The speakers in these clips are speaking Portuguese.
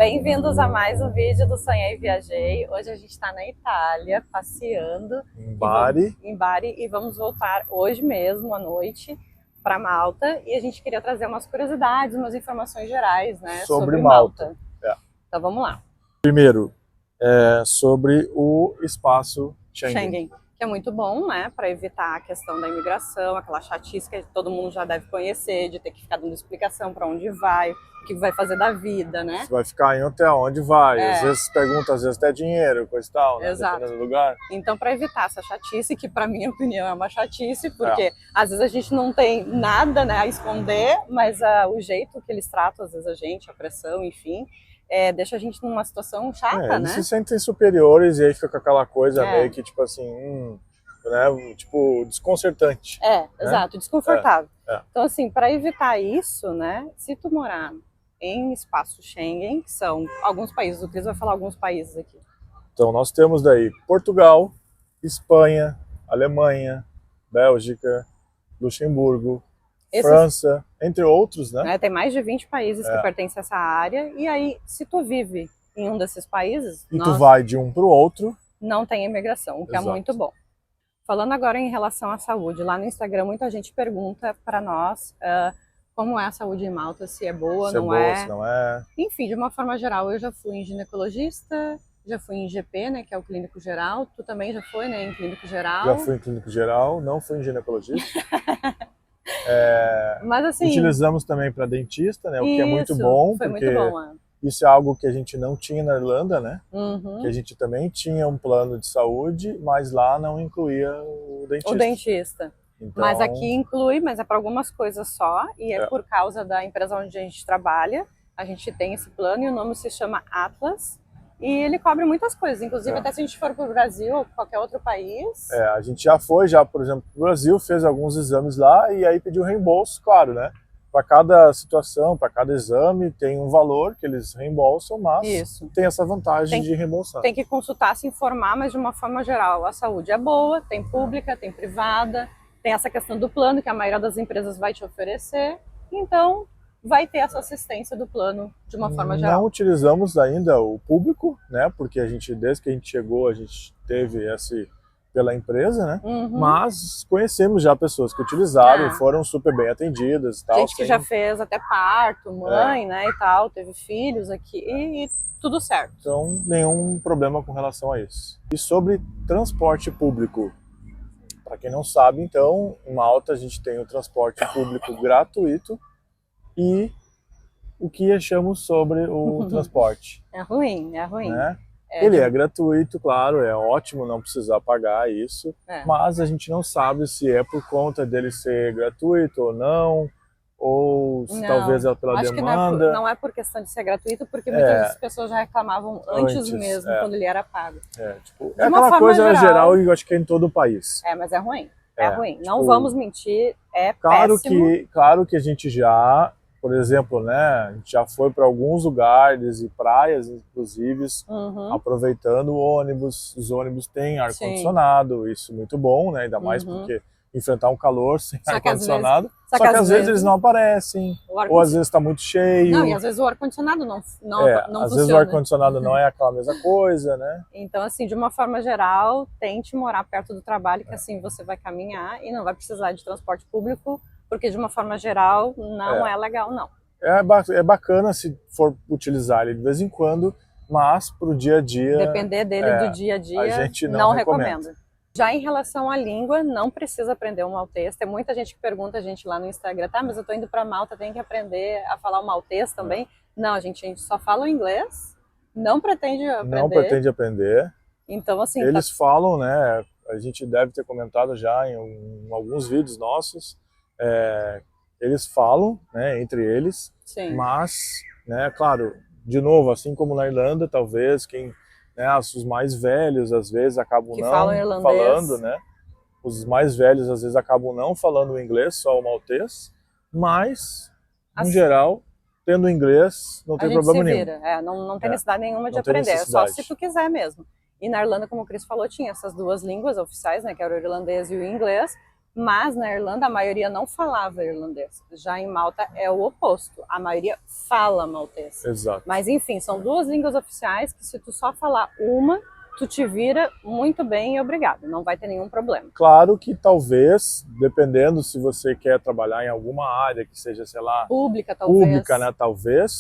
Bem-vindos a mais um vídeo do Sonhei e Viajei. Hoje a gente está na Itália, passeando em Bari e vamos voltar hoje mesmo à noite para Malta. E a gente queria trazer umas curiosidades, umas informações gerais, né, sobre Malta. Então vamos lá. Primeiro, sobre o espaço Schengen. Que é muito bom, né, para evitar a questão da imigração, aquela chatice que todo mundo já deve conhecer, de ter que ficar dando explicação para onde vai, o que vai fazer da vida, né? Você vai ficar em hotel, onde vai? Às vezes pergunta, às vezes até dinheiro, coisa e tal, né? Exato. Dependendo do lugar. Então, para evitar essa chatice, que para minha opinião é uma chatice, porque às vezes a gente não tem nada, né, a esconder, mas o jeito que eles tratam, às vezes a gente, a pressão, enfim, deixa a gente numa situação chata, eles né? se sentem superiores e aí fica com aquela coisa meio que, tipo assim, né, tipo, desconcertante. Exato, desconfortável. Então, assim, para evitar isso, né, se tu morar em espaço Schengen, que são alguns países, o Cris vai falar alguns países aqui. Então, nós temos daí Portugal, Espanha, Alemanha, Bélgica, Luxemburgo, França, entre outros, né? Tem mais de 20 países que pertencem a essa área, e aí, se tu vive em um desses países... E tu vai de um para o outro... Não tem imigração, o que é muito bom. Falando agora em relação à saúde, lá no Instagram muita gente pergunta para nós como é a saúde em Malta, se é boa, se não é. é. Se não é. Enfim, de uma forma geral, eu já fui em ginecologista, já fui em GP, né, que é o clínico geral. Tu também já foi, né, em clínico geral? Já fui em clínico geral, não fui em ginecologista. Mas assim... Utilizamos também para dentista, né, o que é muito bom, foi porque muito bom, isso é algo que a gente não tinha na Irlanda, né? Uhum. Que a gente também tinha um plano de saúde, mas lá não incluía o dentista. O dentista. Então... Mas aqui inclui, mas é para algumas coisas só, e é por causa da empresa onde a gente trabalha. A gente tem esse plano e o nome se chama Atlas. E ele cobre muitas coisas, inclusive até se a gente for para o Brasil ou qualquer outro país. A gente já foi, por exemplo, para o Brasil, fez alguns exames lá e aí pediu reembolso, claro, né? Para cada situação, para cada exame, tem um valor que eles reembolsam, mas tem essa vantagem de reembolsar. Tem que consultar, se informar, mas de uma forma geral, a saúde é boa, tem pública, tem privada, tem essa questão do plano que a maioria das empresas vai te oferecer, então vai ter essa assistência do plano de uma forma geral. Não utilizamos ainda o público, né? Porque desde que a gente chegou, a gente teve esse pela empresa, né? Mas conhecemos já pessoas que utilizaram e foram super bem atendidas e tal. Gente que já fez até parto, mãe, né, e tal, teve filhos aqui e tudo certo. Então, nenhum problema com relação a isso. E sobre transporte público, para quem não sabe, então, em Malta a gente tem o transporte público gratuito e o que achamos sobre o transporte? É ruim, é ruim. Né? Ele é gratuito, claro, é ótimo não precisar pagar isso, mas a gente não sabe se é por conta dele ser gratuito ou não, ou se talvez é pela demanda. Que não é por questão de ser gratuito, porque muitas pessoas já reclamavam antes mesmo, quando ele era pago. É aquela coisa geral e eu acho que é em todo o país. Mas é ruim, é ruim. Não vamos mentir, é péssimo. Claro que a gente já... Por exemplo, né, a gente já foi para alguns lugares e praias, inclusive, aproveitando o ônibus. Os ônibus têm ar-condicionado, isso é muito bom, né, ainda mais porque enfrentar um calor sem ar-condicionado. Só que às vezes eles não aparecem, ou às vezes está muito cheio. Não, e às vezes o ar-condicionado não funciona. Às vezes o ar-condicionado não é aquela mesma coisa, né? Então, assim, de uma forma geral, tente morar perto do trabalho, que assim você vai caminhar e não vai precisar de transporte público, porque de uma forma geral não é legal, não. É bacana se for utilizar ele de vez em quando, mas para o dia a dia... Depender dele do dia a dia, a gente não recomendo. Já em relação à língua, não precisa aprender o maltês. Tem muita gente que pergunta a gente lá no Instagram, tá, mas eu tô indo para Malta, tem que aprender a falar o maltês também? Não, a gente só fala o inglês, não pretende aprender. Não pretende aprender. Então, assim... Eles falam, né, a gente deve ter comentado já em alguns vídeos nossos, eles falam, né, entre eles, mas, né, claro, de novo, assim como na Irlanda, talvez os mais velhos às vezes acabam não falando, né? Os mais velhos às vezes acabam não falando o inglês, só o maltês, mas, em geral, tendo inglês, não tem problema nenhum. Não tem necessidade nenhuma de aprender, é só se tu quiser mesmo. E na Irlanda, como o Cris falou, tinha essas duas línguas oficiais, né, que era o irlandês e o inglês, Mas na Irlanda a maioria não falava irlandês. Já em Malta é o oposto. A maioria fala maltês. Exato. Mas enfim, são duas línguas oficiais que se tu só falar uma, tu te vira muito bem e obrigado. Não vai ter nenhum problema. Claro que talvez, dependendo se você quer trabalhar em alguma área que seja, sei lá... Pública, talvez. Pública, né? Talvez.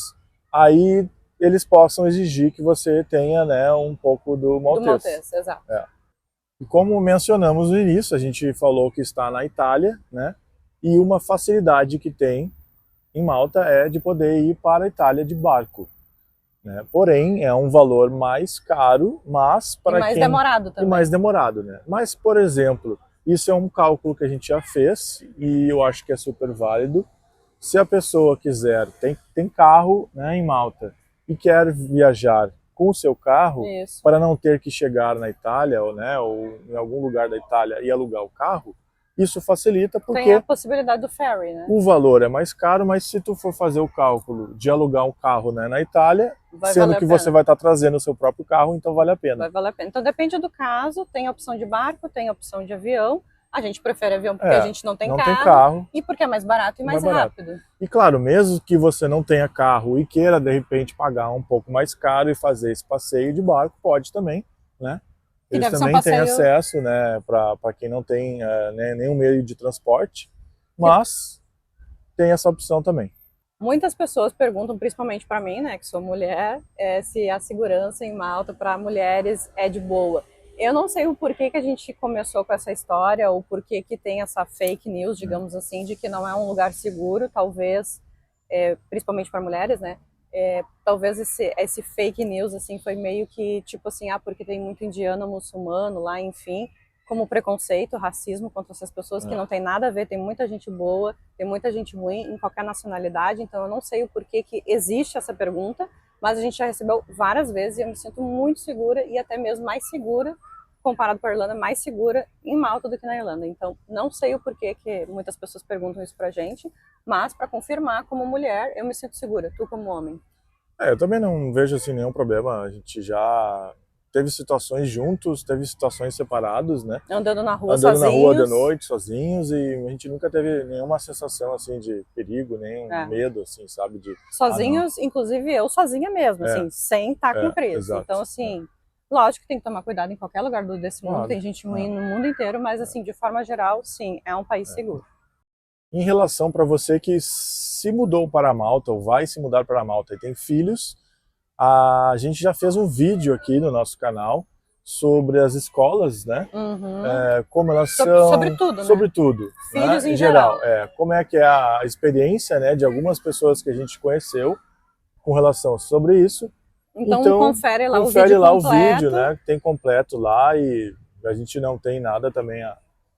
Aí eles possam exigir que você tenha, né, um pouco do maltês. Do maltês, exato. É. E como mencionamos no início, a gente falou que está na Itália, né? E uma facilidade que tem em Malta é de poder ir para a Itália de barco, né? Porém, é um valor mais caro, mas para e mais demorado também. E mais demorado, né? Mas, por exemplo, isso é um cálculo que a gente já fez e eu acho que é super válido. Se a pessoa quiser, tem carro, né, em Malta e quer viajar com o seu carro, isso, para não ter que chegar na Itália ou, né, ou em algum lugar da Itália e alugar o carro, isso facilita porque tem a possibilidade do ferry, né? O valor é mais caro, mas se tu for fazer o cálculo de alugar um carro, né, na Itália, sendo que você vai estar trazendo o seu próprio carro, então vale a pena. Vai valer a pena. Então depende do caso, tem a opção de barco, tem a opção de avião. A gente prefere avião porque a gente não tem carro e porque é mais barato e mais rápido. E claro, mesmo que você não tenha carro e queira de repente pagar um pouco mais caro e fazer esse passeio de barco, pode também, né? Eles também têm acesso, né, para quem não tem né, nenhum meio de transporte, mas tem essa opção também. Muitas pessoas perguntam, principalmente para mim, né, que sou mulher, se a segurança em Malta para mulheres é de boa. Eu não sei o porquê que a gente começou com essa história, ou porquê que tem essa fake news, digamos assim, de que não é um lugar seguro, talvez, principalmente para mulheres, né? Talvez esse fake news, assim, foi meio que, tipo assim, porque tem muito indiano, muçulmano lá, enfim, como preconceito, racismo contra essas pessoas, que não tem nada a ver, tem muita gente boa, tem muita gente ruim em qualquer nacionalidade, então eu não sei o porquê que existe essa pergunta, mas a gente já recebeu várias vezes e eu me sinto muito segura e até mesmo mais segura, comparado com a Irlanda, mais segura em Malta do que na Irlanda. Então, não sei o porquê que muitas pessoas perguntam isso pra gente, mas para confirmar, como mulher, eu me sinto segura, tu como homem. Eu também não vejo assim nenhum problema, a gente já teve situações juntos, teve situações separados, né? Andando na rua sozinhos. Andando na rua de noite, sozinhos, e a gente nunca teve nenhuma sensação, assim, de perigo, nem medo, assim, sabe? Sozinhos, inclusive eu sozinha mesmo, assim, sem estar com Cris. Então, assim, lógico que tem que tomar cuidado em qualquer lugar desse mundo, tem gente ruim no mundo inteiro, mas, assim, de forma geral, sim, é um país seguro. Em relação para você que se mudou para Malta, ou vai se mudar para Malta e tem filhos, a gente já fez um vídeo aqui no nosso canal sobre as escolas, né? Como elas são... Sobre tudo, né? Sobre tudo. Filhos né? em geral. Como é que é a experiência, né, de algumas pessoas que a gente conheceu com relação sobre isso. Então confere lá o vídeo, né? Tem completo lá e a gente não tem nada também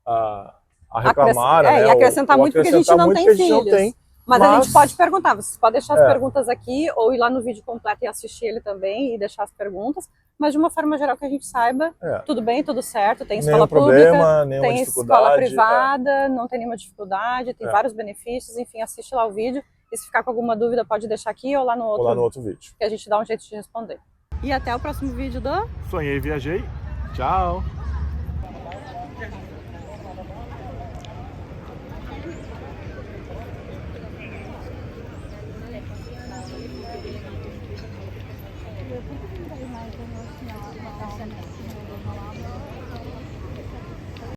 a reclamar, né? E acrescentar muito porque a gente não tem filhos. Mas a gente pode perguntar, vocês podem deixar as perguntas aqui ou ir lá no vídeo completo e assistir ele também e deixar as perguntas, mas de uma forma geral que a gente saiba, tudo bem, tudo certo, tem escola pública, tem escola privada, não tem nenhuma dificuldade, tem vários benefícios, enfim, assiste lá o vídeo e se ficar com alguma dúvida pode deixar aqui ou lá no outro vídeo, que a gente dá um jeito de responder. E até o próximo vídeo do Sonhei e Viajei. Tchau!